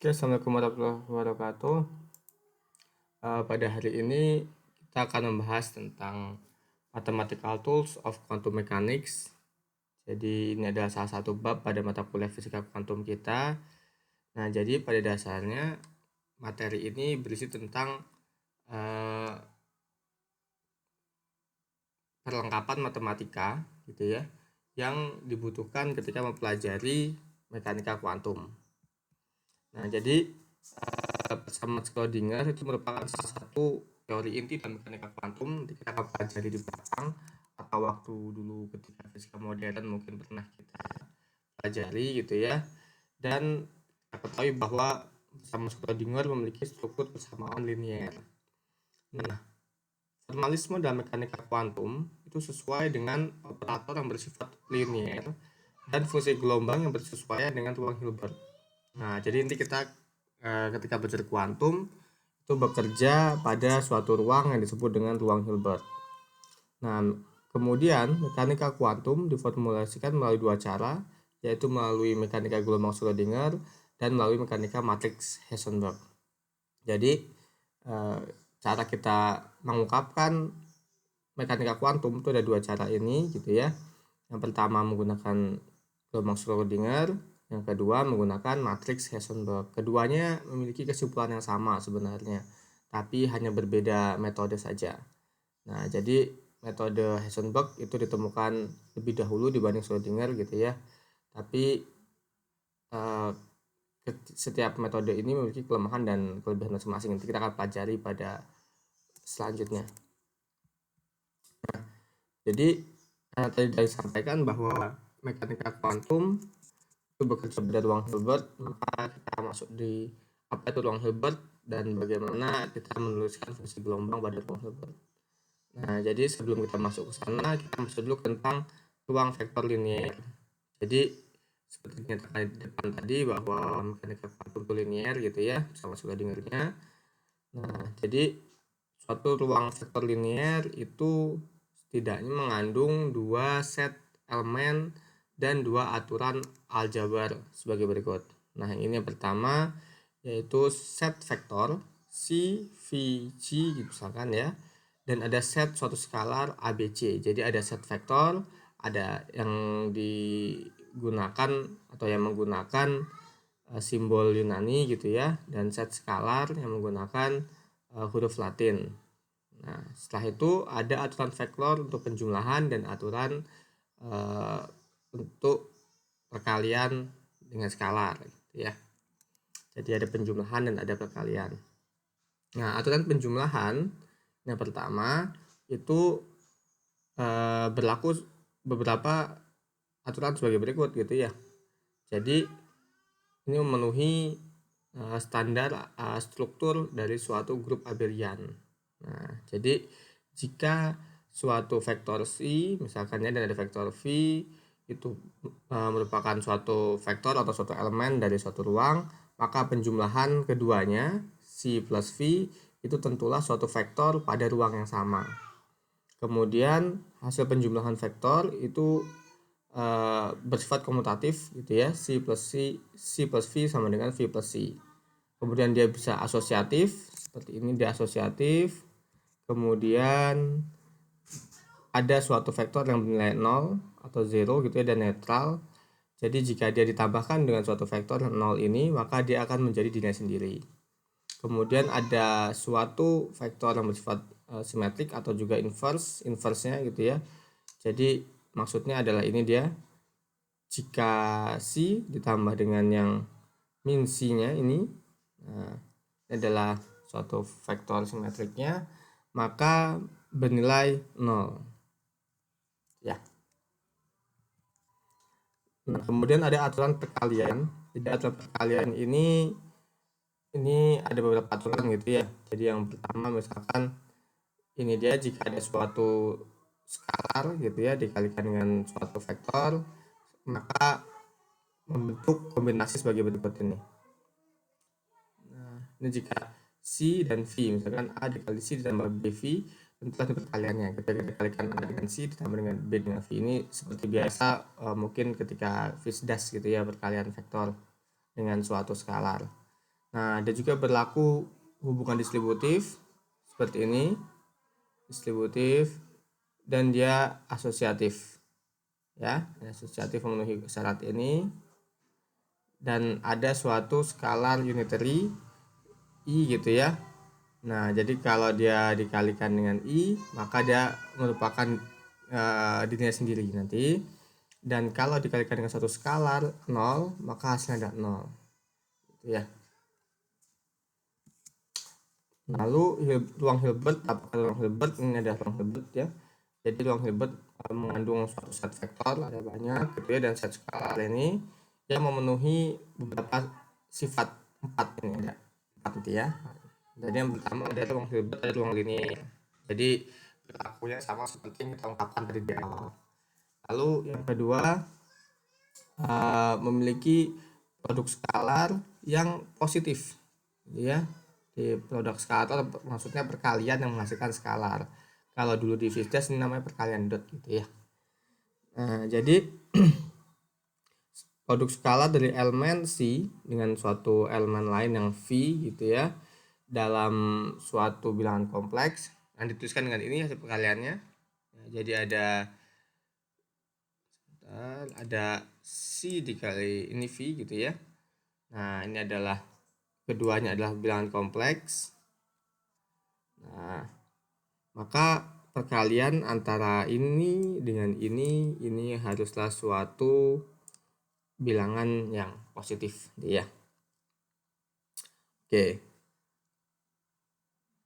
Oke, Assalamualaikum warahmatullahi wabarakatuh. Pada hari ini kita akan membahas tentang Mathematical Tools of Quantum Mechanics. Jadi ini adalah salah satu bab pada mata kuliah fisika kuantum kita. Nah, jadi pada dasarnya materi ini berisi tentang perlengkapan matematika gitu ya, yang dibutuhkan ketika mempelajari mekanika kuantum. Nah, jadi bersama Schrödinger itu merupakan salah satu teori inti dan mekanika kuantum kita akan pelajari di belakang, atau waktu dulu ketika fisika modern mungkin pernah kita pelajari gitu ya. Dan kita ketahui bahwa bersama Schrödinger memiliki struktur persamaan linear. Nah, formalisme dalam mekanika kuantum itu sesuai dengan operator yang bersifat linear dan fungsi gelombang yang bersesuaian dengan ruang Hilbert. Nah, jadi nanti kita ketika belajar kuantum itu bekerja pada suatu ruang yang disebut dengan ruang Hilbert. Nah, kemudian mekanika kuantum diformulasikan melalui dua cara, yaitu melalui mekanika gelombang Schrödinger dan melalui mekanika matriks Heisenberg. Jadi cara kita mengungkapkan mekanika kuantum itu ada dua cara ini gitu ya. Yang pertama menggunakan gelombang Schrödinger, yang kedua menggunakan matriks Heisenberg. Keduanya memiliki kesimpulan yang sama sebenarnya, tapi hanya berbeda metode saja. Nah, jadi metode Heisenberg itu ditemukan lebih dahulu dibanding Schrödinger gitu ya. Tapi setiap metode ini memiliki kelemahan dan kelebihan masing-masing. Nanti kita akan pelajari pada selanjutnya. Nah, jadi tadi disampaikan bahwa mekanika kuantum itu bekerja pada ruang Hilbert, maka kita masuk di apa itu ruang Hilbert dan bagaimana kita menuliskan fungsi gelombang pada ruang Hilbert. Nah, jadi sebelum kita masuk ke sana, kita masuk dulu tentang ruang vektor linear. Jadi seperti yang terkait di depan tadi bahwa mekanika kuantum itu linear gitu ya, sama Schrödingernya. Nah, jadi suatu ruang vektor linear itu setidaknya mengandung dua set elemen dan dua aturan aljabar sebagai berikut. Nah, ini yang pertama yaitu set vektor C, V, G misalkan ya, dan ada set suatu skalar ABC. Jadi ada set vektor, ada yang digunakan atau yang menggunakan simbol Yunani gitu ya, dan set skalar yang menggunakan huruf Latin. Nah, setelah itu ada aturan vektor untuk penjumlahan dan aturan untuk perkalian dengan skalar gitu ya. Jadi ada penjumlahan dan ada perkalian. Nah, aturan penjumlahan yang pertama itu berlaku beberapa aturan sebagai berikut gitu ya. Jadi ini memenuhi standar struktur dari suatu grup abelian. Nah, jadi jika suatu vektor C misalkan ya, dan ada vektor V itu merupakan suatu vektor atau suatu elemen dari suatu ruang, maka penjumlahan keduanya C plus V itu tentulah suatu vektor pada ruang yang sama. Kemudian hasil penjumlahan vektor itu bersifat komutatif gitu ya, C plus V sama dengan V plus C. Kemudian dia bisa asosiatif, seperti ini dia asosiatif. Kemudian ada suatu vektor yang bernilai 0 atau 0 gitu ya, dan netral. Jadi jika dia ditambahkan dengan suatu vektor 0 ini, maka dia akan menjadi dirinya sendiri. Kemudian ada suatu vektor yang bersifat simetrik atau juga inverse-nya gitu ya. Jadi maksudnya adalah ini dia, jika C ditambah dengan yang min C-nya ini, ini adalah suatu vektor simetriknya, maka bernilai 0 ya. Nah, kemudian ada aturan perkalian. Jadi aturan perkalian ini ada beberapa aturan gitu ya. Jadi yang pertama misalkan ini dia, jika ada suatu skalar gitu ya dikalikan dengan suatu vektor, maka membentuk kombinasi sebagai berikut ini. Nah, ini jika C dan V, misalkan A dikali C ditambah BV, tentulah perkaliannya. Ketika dikalikan A dengan C ditambah dengan B dengan V, ini seperti biasa mungkin ketika Fisdas gitu ya, perkalian vektor dengan suatu skalar. Nah, ada juga berlaku hubungan distributif seperti ini, distributif, dan dia asosiatif. Ya, asosiatif memenuhi syarat ini, dan ada suatu skalar unitary I gitu ya. Nah, jadi kalau dia dikalikan dengan I, maka dia merupakan dirinya sendiri nanti. Dan kalau dikalikan dengan satu skalar 0, maka hasilnya ada 0. Gitu ya. Lalu ruang Hilbert, apakah ruang Hilbert? Ini ada ruang Hilbert ya. Jadi ruang Hilbert mengandung suatu set vektor, ada banyak gitu ya, dan set skalar ini yang memenuhi beberapa sifat 4 ini ada 4 nanti ya. Jadi yang pertama ada ruang Hilbert, ada ruang linear. Jadi berlakunya sama seperti yang kita ungkapkan tadi di awal. Lalu yang kedua memiliki produk skalar yang positif, ya. Di produk skalar maksudnya perkalian yang menghasilkan skalar. Kalau dulu di Fisdes ini namanya perkalian dot gitu ya. Nah, jadi produk skalar dari elemen C dengan suatu elemen lain yang V gitu ya, dalam suatu bilangan kompleks yang dituliskan dengan ini hasil perkaliannya. Nah, jadi ada C dikali ini V gitu ya. Nah, ini adalah keduanya adalah bilangan kompleks. Nah, maka perkalian antara ini dengan ini haruslah suatu bilangan yang positif ya. Oke.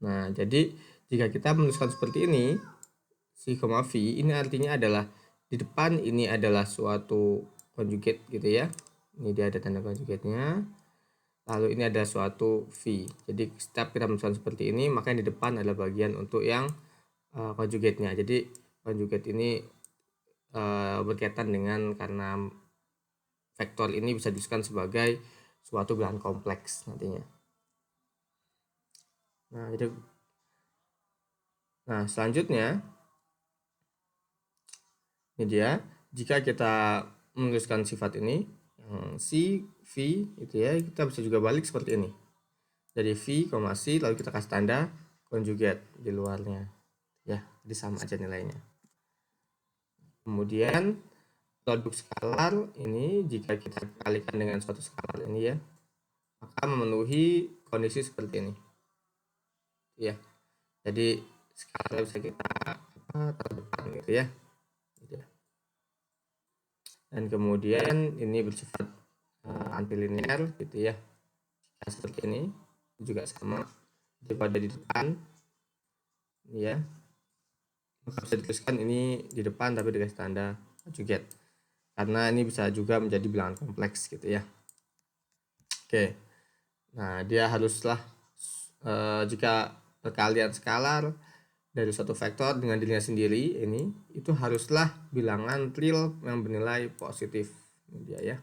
Nah, jadi jika kita menuliskan seperti ini, C, V, ini artinya adalah di depan ini adalah suatu conjugate gitu ya. Ini dia ada tanda conjugate-nya. Lalu ini ada suatu V. Jadi setiap kita menuliskan seperti ini, maka yang di depan adalah bagian untuk yang conjugate-nya. Jadi conjugate ini berkaitan dengan karena vektor ini bisa dituliskan sebagai suatu bilangan kompleks nantinya. Nah, selanjutnya ini dia, jika kita menuliskan sifat ini yang C, V itu ya, kita bisa juga balik seperti ini. Jadi V, C, lalu kita kasih tanda conjugate di luarnya. Ya, jadi sama aja nilainya. Kemudian produk skalar ini jika kita kalikan dengan suatu skalar ini ya, maka memenuhi kondisi seperti ini. Ya. Jadi skalar bisa kita terdepan gitu ya. Dan kemudian ini bersifat antilinear gitu ya. Jika seperti ini juga sama daripada di depan ya, maka bisa dituliskan ini di depan tapi dikasih tanda conjugate karena ini bisa juga menjadi bilangan kompleks gitu ya. Oke, nah dia haruslah jika perkalian skalar dari suatu vektor dengan dirinya sendiri ini itu haruslah bilangan real yang bernilai positif ini dia ya.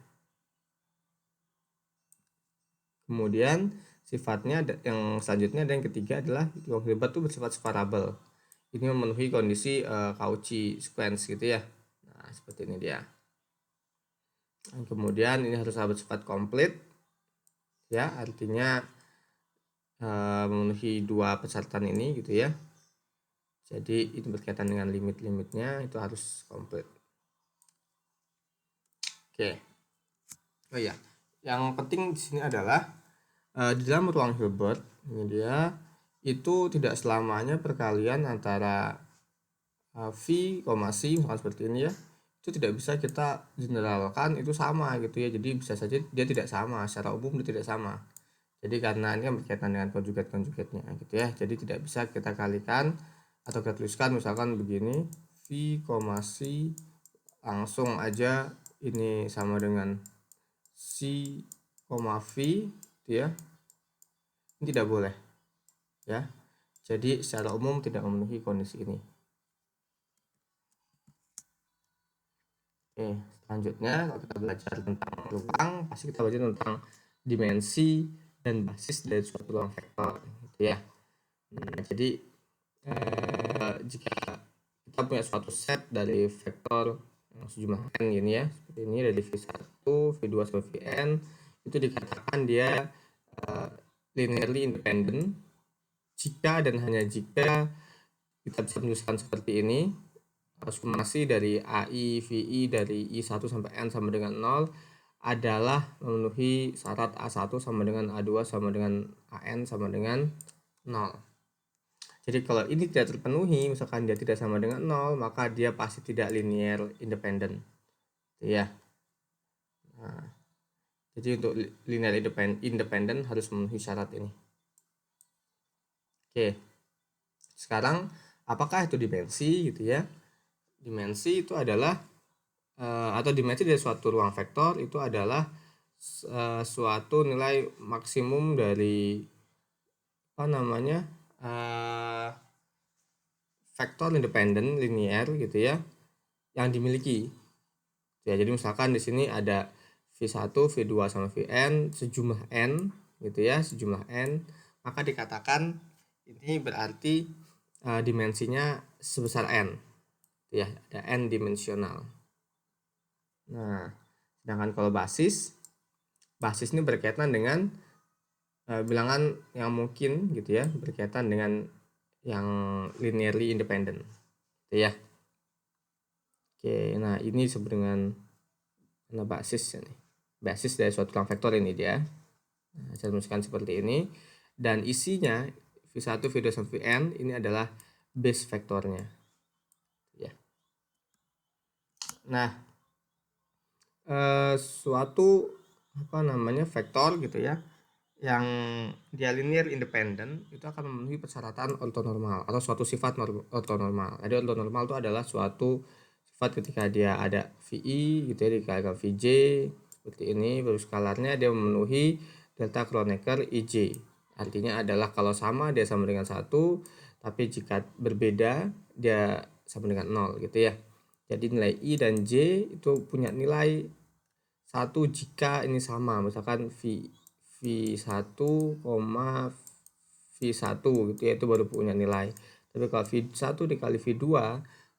Kemudian sifatnya yang selanjutnya dan yang ketiga adalah ruang Hilbert itu bersifat separabel. Ini memenuhi kondisi Cauchy sequence gitu ya. Nah, seperti ini dia. Dan kemudian ini harus bersifat komplit ya, artinya memenuhi dua persyaratan ini gitu ya. Jadi itu berkaitan dengan limit-limitnya itu harus komplit. Oke. Oh iya, yang penting di sini adalah di dalam ruang Hilbert ini dia itu tidak selamanya perkalian antara V, C misalkan seperti ini ya, itu tidak bisa kita generalkan itu sama gitu ya. Jadi bisa saja dia tidak sama, secara umum dia tidak sama. Jadi karena ini berkaitan dengan conjugate-conjugate-nya gitu ya. Jadi tidak bisa kita kalikan atau kita tuliskan misalkan begini V, C langsung aja ini sama dengan C, V gitu ya. Ini tidak boleh ya. Jadi secara umum tidak memenuhi kondisi ini. Oke, selanjutnya kalau kita belajar tentang ruang, pasti kita belajar tentang dimensi dan basis dari suatu ruang vektor gitu ya. Nah, jadi jika kita punya suatu set dari vektor yang sejumlah n gini ya, seperti ini dari V1, V2 sampai Vn, itu dikatakan dia linearly independent jika dan hanya jika kita bisa menuliskan seperti ini, summasi dari AI, VI dari I1 sampai N sama dengan 0 adalah memenuhi syarat A1 sama dengan A2 sama dengan AN sama dengan 0. Jadi kalau ini tidak terpenuhi, misalkan dia tidak sama dengan 0, maka dia pasti tidak linear independent. Ya. Nah, jadi untuk linear independent harus memenuhi syarat ini. Oke. Sekarang apakah itu dimensi gitu ya? Dimensi itu adalah atau dimensi dari suatu ruang vektor itu adalah suatu nilai maksimum dari vektor independen linear gitu ya yang dimiliki. Ya, jadi misalkan di sini ada V1, V2 sama Vn sejumlah n gitu ya, sejumlah n, maka dikatakan ini berarti dimensinya sebesar n. Ya, ada n dimensional. Nah, sedangkan kalau basis ini berkaitan dengan bilangan yang mungkin gitu ya, berkaitan dengan yang linearly independent gitu ya. Oke, nah ini disebut dengan basis ini. Basis dari suatu ruang vektor ini dia. Nah, saya tuliskan seperti ini, dan isinya V1, V2 sampai Vn ini adalah base vektornya. Ya. Nah, suatu vektor gitu ya yang dia linear independent itu akan memenuhi persyaratan ortonormal atau suatu sifat ortonormal. Jadi ortonormal itu adalah suatu sifat ketika dia ada VI gitu ya dikalikan VJ seperti ini, baru skalarnya dia memenuhi delta Kronecker IJ. Artinya adalah kalau sama dia sama dengan 1, tapi jika berbeda dia sama dengan 0 gitu ya. Jadi nilai I dan J itu punya nilai 1 jika ini sama, misalkan V1, V1 gitu ya, itu baru punya nilai. Tapi kalau V1 dikali V2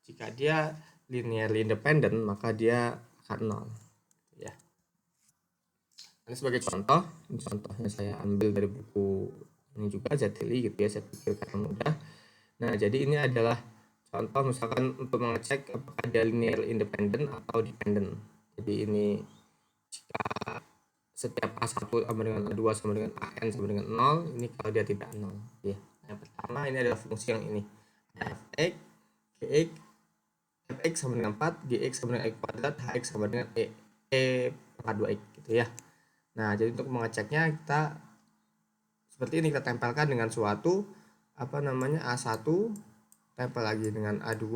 jika dia linearly independent maka dia akan 0 ya. Ini sebagai contohnya saya ambil dari buku ini juga Zatili gitu ya, saya pikir karena mudah. Nah, jadi ini adalah contoh misalkan untuk mengecek apakah dia linear independent atau dependent. Jadi ini jika setiap A1 sama dengan A2 sama dengan AN sama dengan 0, ini kalau dia tidak 0 ya. Yang pertama ini adalah fungsi yang ini, fx, gx, fx sama dengan 4, gx sama dengan x kuadrat, hx sama dengan e pangkat 2x gitu ya. Nah, jadi untuk mengeceknya kita seperti ini, kita tempelkan dengan suatu A1, tempel lagi dengan A2,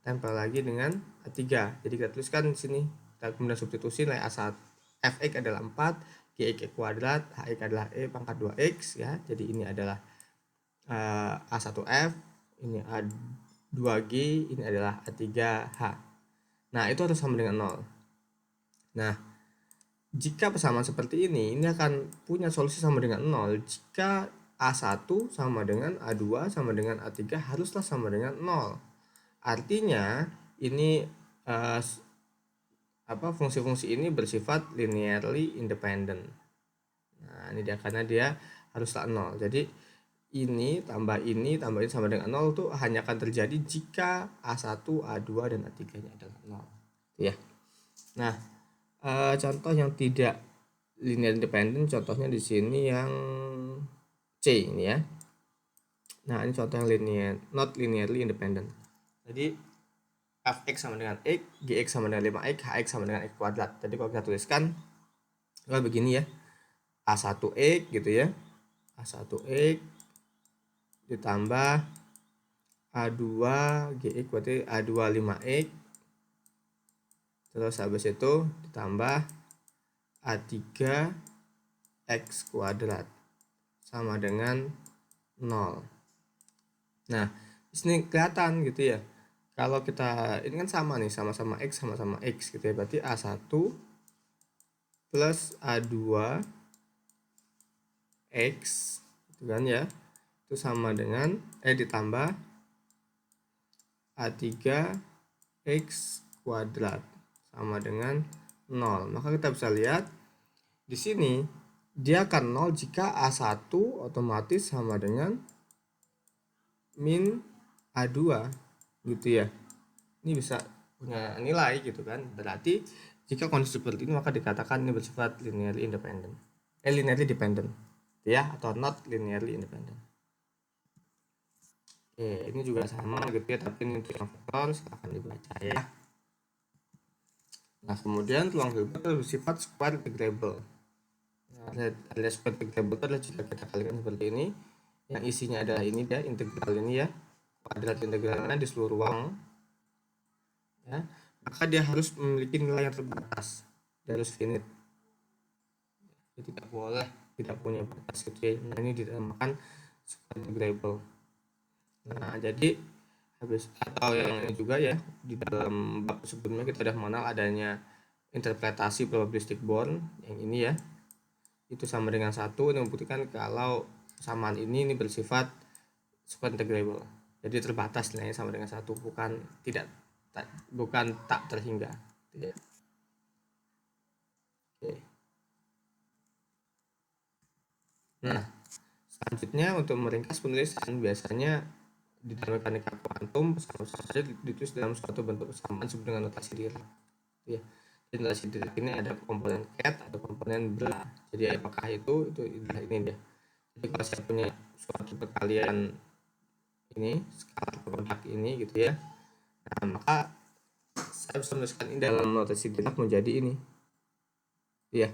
tempel lagi dengan A3. Jadi kita tuliskan di sini, kita kemudian substitusi nilai A1 fx adalah 4, gx kuadrat, hx adalah e pangkat 2x ya. Jadi ini adalah A1f, ini A2g, ini adalah A3h. Nah, itu harus sama dengan 0. Nah, jika persamaan seperti ini akan punya solusi sama dengan 0 jika A1 sama dengan A2 sama dengan A3 haruslah sama dengan 0. Artinya ini fungsi-fungsi ini bersifat linearly independent. Nah, ini dia karena dia haruslah 0. Jadi ini tambah ini sama dengan 0 itu hanya akan terjadi jika A1, A2 dan A3-nya adalah 0. Ya. Nah, contoh yang tidak linear independent contohnya di sini yang C ini ya. Nah, ini contoh yang not linearly independent. Jadi fx sama dengan x, gx sama dengan 5x, hx sama dengan x kuadrat. Jadi kalau kita tuliskan kalau begini ya, A1x gitu ya, A1x ditambah A2 gx berarti A2 5x, terus habis itu ditambah A3 x kuadrat sama dengan 0. Nah, di sini kelihatan gitu ya. Kalau kita ini kan sama nih, sama-sama x sama-sama x gitu ya. Berarti A1 plus A2 x gitu kan ya. Itu sama dengan ditambah A3 x kuadrat sama dengan 0. Maka kita bisa lihat di sini dia akan 0 jika A1 otomatis sama dengan min A2 gitu ya. Ini bisa punya nilai gitu kan. Berarti jika kondisi seperti ini maka dikatakan ini bersifat linearly independent. Linearly dependent ya, atau not linearly independent. Oke, ini juga sama gitu ya, tapi ini untuk yang vektor silahkan dibaca ya. Nah, kemudian ruang Hilbert bersifat square integrable. Alias square integrable itu adalah jika kita kalikan seperti ini, yang isinya adalah ini dia, integral ini ya, kuadrat integralnya di seluruh ruang ya, maka dia harus memiliki nilai yang terbatas, dia harus finite, dia tidak boleh tidak punya batas gitu ya. Nah, ini dinamakan square integrable. Nah, jadi habis atau yang ini juga ya, di dalam bab sebelumnya kita sudah mengenal adanya interpretasi probabilistic bound yang ini ya, itu sama dengan 1, ini membuktikan kalau persamaan ini bersifat square integrable, jadi terbatas nilainya sama dengan 1, bukan tak terhingga ya. Oke. Nah, selanjutnya untuk meringkas penulisan, biasanya di dalam mekanika kuantum persamaan saja ditulis dalam suatu bentuk persamaan disebut dengan notasi Dirac ya. Di notasi Dirac ini ada komponen ket atau komponen bra. Jadi apakah itu ini dia. Jadi kalau saya punya suatu perkalian ini skala produk ini gitu ya, nah maka saya bisa menuliskan ini dalam notasi Dirac menjadi ini ya.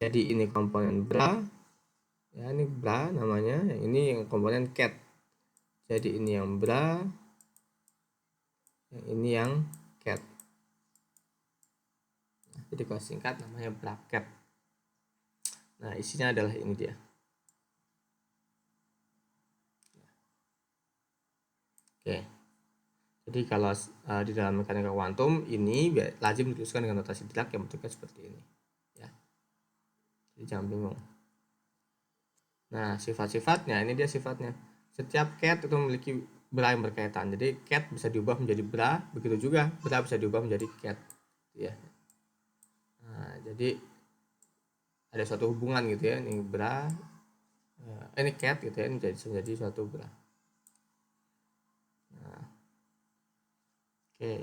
Jadi ini komponen bra ya, ini bra namanya, yang ini yang komponen ket. Jadi ini yang bra, yang ini yang ket. Nah, jadi kalau singkat namanya bracket. Nah, isinya adalah ini dia. Oke. Jadi kalau di dalam mekanika kuantum ini lazim dituliskan dengan notasi Dirac yang bentuknya seperti ini ya. Jadi jangan bingung. Nah, sifat-sifatnya ini dia sifatnya. Setiap ket itu memiliki bra yang berkaitan. Jadi ket bisa diubah menjadi bra, begitu juga bra bisa diubah menjadi ket ya. Nah, jadi ada suatu hubungan gitu ya, ini bra, ini ket gitu ya, ini jadi suatu bra. Nah, oke,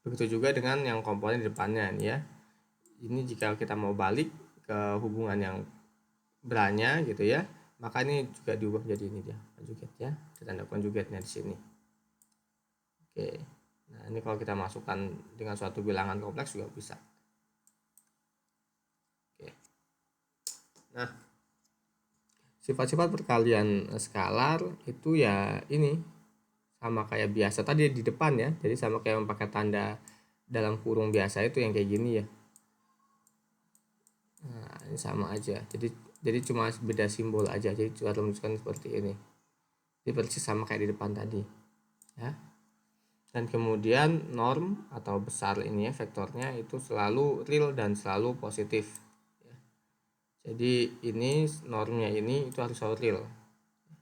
begitu juga dengan yang komponen di depannya ini ya. Ini jika kita mau balik ke hubungan yang branya gitu ya, maka ini juga diubah menjadi ini dia, konjugat ya, tanda konjugatnya di sini. Oke, nah ini kalau kita masukkan dengan suatu bilangan kompleks juga bisa. Oke, nah sifat-sifat perkalian skalar itu ya ini sama kayak biasa tadi di depan ya, jadi sama kayak memakai tanda dalam kurung biasa itu yang kayak gini ya. Nah, ini sama aja, jadi cuma beda simbol aja, jadi cara menuliskan seperti ini, jadi persis sama kayak di depan tadi ya. Dan kemudian norm atau besar ini ya, vektornya itu selalu real dan selalu positif ya. Jadi ini normnya ini itu harus selalu real.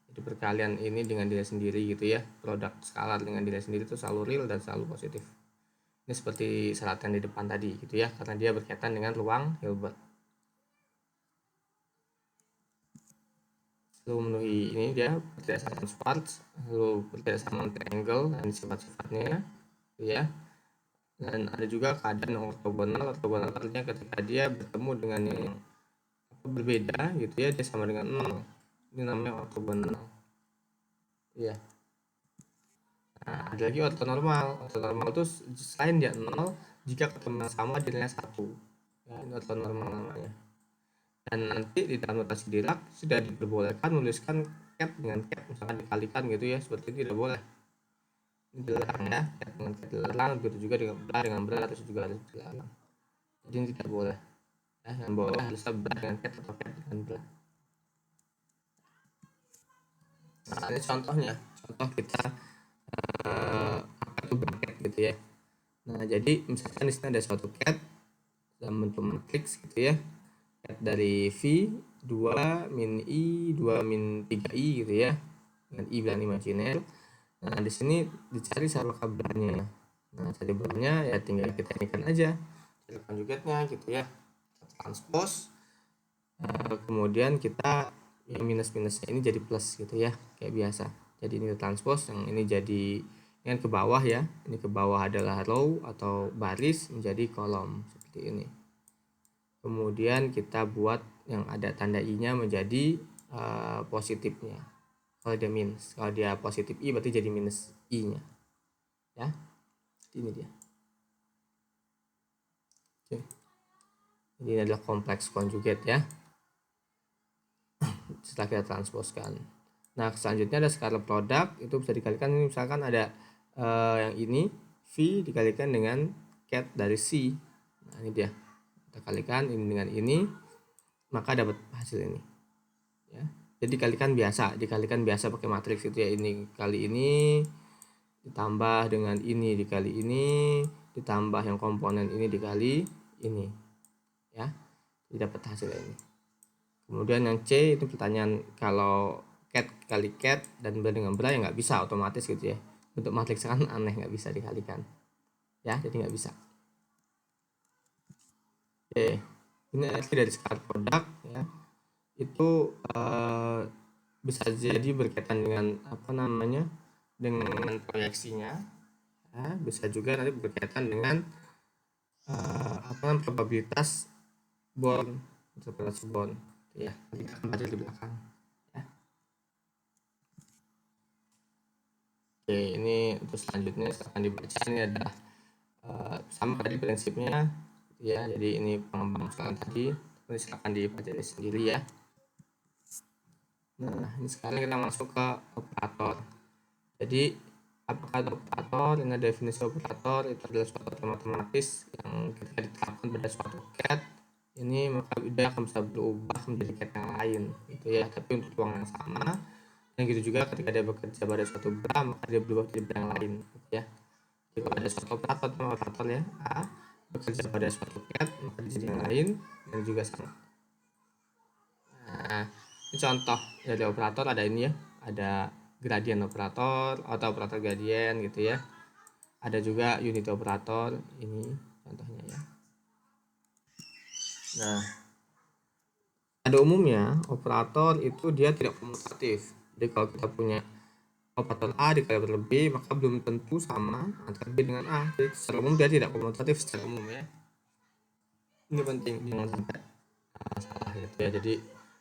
Jadi perkalian ini dengan diri sendiri gitu ya, produk skalar dengan diri sendiri itu selalu real dan selalu positif. Ini seperti syarat yang di depan tadi gitu ya, karena dia berkaitan dengan ruang Hilbert. Lalu memenuhi ini dia berdasarkan Schwarz, lalu berdasarkan triangle dan sifat-sifatnya ya. Dan ada juga keadaan ortogonal. Ortogonal artinya ketika dia bertemu dengan yang berbeda gitu ya, dia sama dengan 0. Ini namanya ortogonal ya. Nah, ada lagi ortonormal. Ortonormal itu selain dia 0 jika ketemu sama nilainya 1 ya, ini ortonormal namanya. Dan nanti di dalam notasi Dirac sudah diperbolehkan menuliskan ket dengan ket, misalkan dikalikan gitu ya, seperti itu tidak boleh. Ini dilarang ya, ket dengan ket dilarang, begitu juga dengan bra harus juga harus dilarang. Jadi ini tidak boleh ya, yang boleh harus bra dengan ket atau ket dengan bra. Nah, ini contohnya, contoh kita apa itu bracket gitu ya. Nah, jadi misalkan di sini ada suatu ket dalam bentuk matriks gitu ya, ket dari V 2 min I 2 min 3I gitu ya, dengan I bilang imajiner. Nah, di sini dicari sama kabarnya. Nah, cari barnya ya tinggal kita inikan aja cari konjugatnya gitu ya, transpose kemudian kita yang minus-minusnya ini jadi plus gitu ya, kayak biasa. Jadi ini transpose, yang ini jadi yang ke bawah ya, ini ke bawah adalah row atau baris menjadi kolom seperti ini. Kemudian kita buat yang ada tanda i-nya menjadi positifnya. Kalau dia minus, kalau dia positif i berarti jadi minus i-nya. Ya, ini dia. Oke. Ini adalah kompleks conjugate ya. Setelah kita transposkan. Nah, selanjutnya ada scalar product, itu bisa dikalikan, ini misalkan ada yang ini V dikalikan dengan cat dari C. Nah, ini dia. Kita kalikan ini dengan ini, maka dapat hasil ini. Ya. Jadi dikalikan biasa pakai matriks itu ya, ini kali ini ditambah dengan ini dikali ini, ditambah yang komponen ini dikali ini. Ya. Jadi dapat hasil ini. Kemudian yang C itu pertanyaan, kalau cat kali cat dan bra dengan bra ya nggak bisa otomatis gitu ya. Bentuk matriks kan aneh, nggak bisa dikalikan. Ya, jadi nggak bisa. Oke, ini arti dari scalar product ya. Itu bisa jadi berkaitan dengan apa namanya, dengan proyeksinya. Ya, bisa juga nanti berkaitan dengan probabilitas bond, ya, kita akan baca di belakang ya. Oke, ini untuk selanjutnya akan dibaca, ini adalah sama tadi prinsipnya ya. Jadi ini pengembangan tadi, silahkan dibaca sendiri ya. Nah, ini sekarang kita masuk ke operator. Jadi apakah operator? Ini definisi operator itu adalah suatu matematis yang ketika diterapkan pada suatu cat ini, maka dia akan bisa berubah menjadi cat yang lain gitu ya, tapi untuk ruang yang sama. Dan gitu juga ketika dia bekerja pada suatu bra, maka dia berubah menjadi bra yang lain gitu ya. Jika ada suatu operator ya A bekerja pada suatu cat, maka dia jadi yang lain dan juga sama. Nah, ini contoh dari operator ada ini ya, ada gradient operator atau operator gradient gitu ya. Ada juga unit operator, ini contohnya ya. Nah, pada umumnya operator itu dia tidak komutatif. Jadi kalau kita punya operator A dikali operator B, maka belum tentu sama antara B dengan A. Jadi secara umum dia tidak komutatif secara umum ya. Ini penting, jangan sampai salah gitu ya. Jadi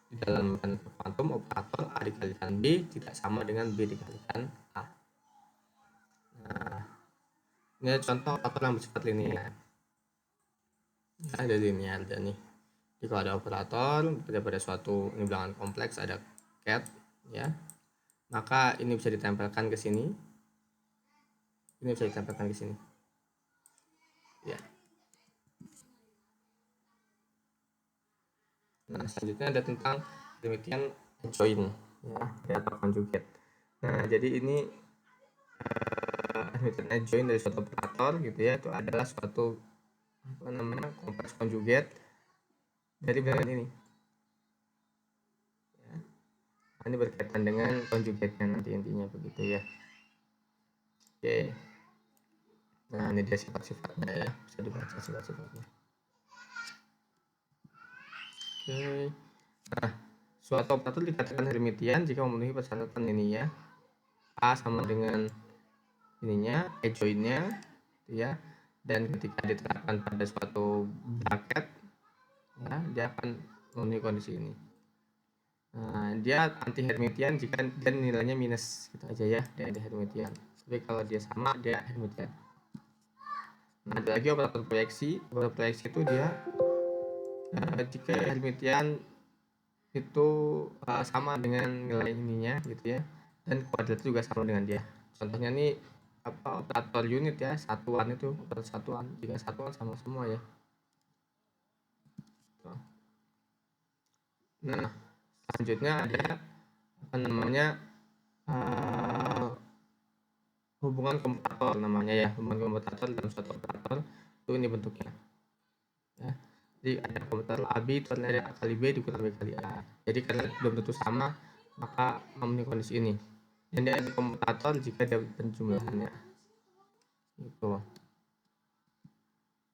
di dalam mekanika kuantum operator A dikalikan B tidak sama dengan B dikalikan A. Nah, ini contoh operator yang bersifat linear. Ya, ada linear dan nih. Jika ada operator pada suatu ini bilangan kompleks, ada cat ya, maka ini bisa ditempelkan ke sini. Ini bisa ditempelkan ke sini. Ya. Nah, selanjutnya ada tentang demikian adjoint ya, atau conjugate. Nah, jadi ini adjoint dari suatu operator gitu ya, itu adalah suatu apa namanya, kompleks conjugate dari bilangan ini. Ya. Nah, ini berkaitan dengan conjugate-nya nanti intinya begitu ya. Oke. Nah, ini dia sifat-sifatnya ya, bisa dibaca sifat-sifatnya. Oke. Nah, suatu operator dikatakan Hermitian jika memenuhi persyaratan ini ya. A sama dengan ininya, adjoint-nya ya. Dan ketika diterapkan pada suatu bracket ya, dia akan memenuhi kondisi ini. Nah, dia anti Hermitian jika dia nilainya minus gitu aja ya, dia anti Hermitian. Tapi kalau dia sama, dia Hermitian. Nah, ada lagi operator proyeksi. Operator proyeksi itu dia jika Hermitian itu sama dengan nilai ininya gitu ya, dan kuadrat juga sama dengan dia. Contohnya nih apa, operator unit ya, satuan itu operator satuan, jika satuan sama semua ya. Nah, selanjutnya ada apa namanya, hubungan komutator namanya ya, hubungan komutator dalam suatu operator itu ini bentuknya ya. Jadi ada komutator AB itu adalah A kali B dikurang B kali A. Jadi karena belum tentu sama, maka memenuhi kondisi ini. Dan dia ada komutator jika dia penjumlahannya. Gitu.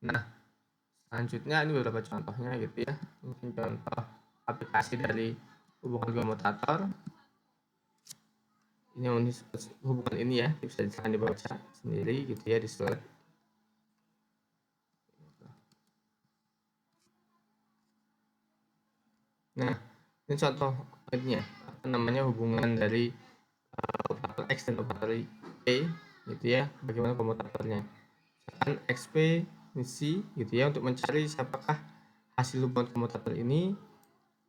Nah, selanjutnya ini beberapa contohnya gitu ya. Mungkin contoh aplikasi dari hubungan komutator. Ini hubungan ini ya, bisa dibaca sendiri gitu ya di slide. Nah, ini contoh ini ya, apa namanya, hubungan dari operator X dan operator Y gitu ya, bagaimana komutatornya. Misalkan XP misi gitu ya, untuk mencari siapakah hasil hubungan komutator ini,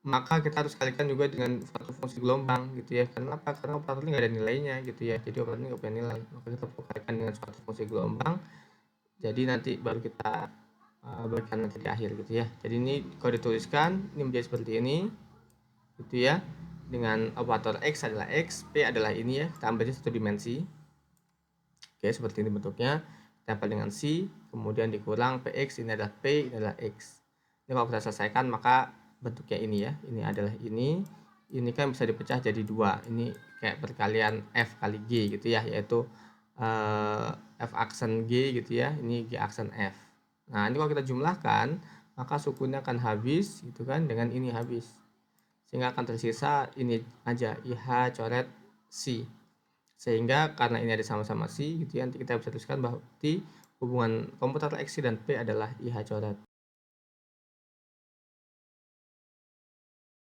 maka kita harus kalikan juga dengan suatu fungsi gelombang gitu ya. Kenapa? Karena operator ini nggak ada nilainya gitu ya, jadi operator ini nggak punya nilai, maka kita perlu kalikan dengan suatu fungsi gelombang, jadi nanti baru kita berikan nanti di akhir gitu ya. Jadi ini kalau dituliskan ini menjadi seperti ini gitu ya, dengan operator X adalah X, P adalah ini ya, kita ambil satu dimensi. Oke, seperti ini bentuknya, tempel dengan C, kemudian dikurang PX, ini adalah P, ini adalah X. Ini kalau kita selesaikan maka bentuknya ini ya, ini adalah ini kan bisa dipecah jadi dua, ini kayak perkalian F kali G gitu ya, yaitu F aksen G gitu ya, ini G aksen F. Nah, ini kalau kita jumlahkan, maka sukunnya akan habis gitu kan, dengan ini habis. Sehingga akan tersisa ini aja, IH coret C. Sehingga karena ini ada sama-sama C gitu ya, nanti kita bisa tuliskan bahwa hubungan komutator X dan P adalah IH coret.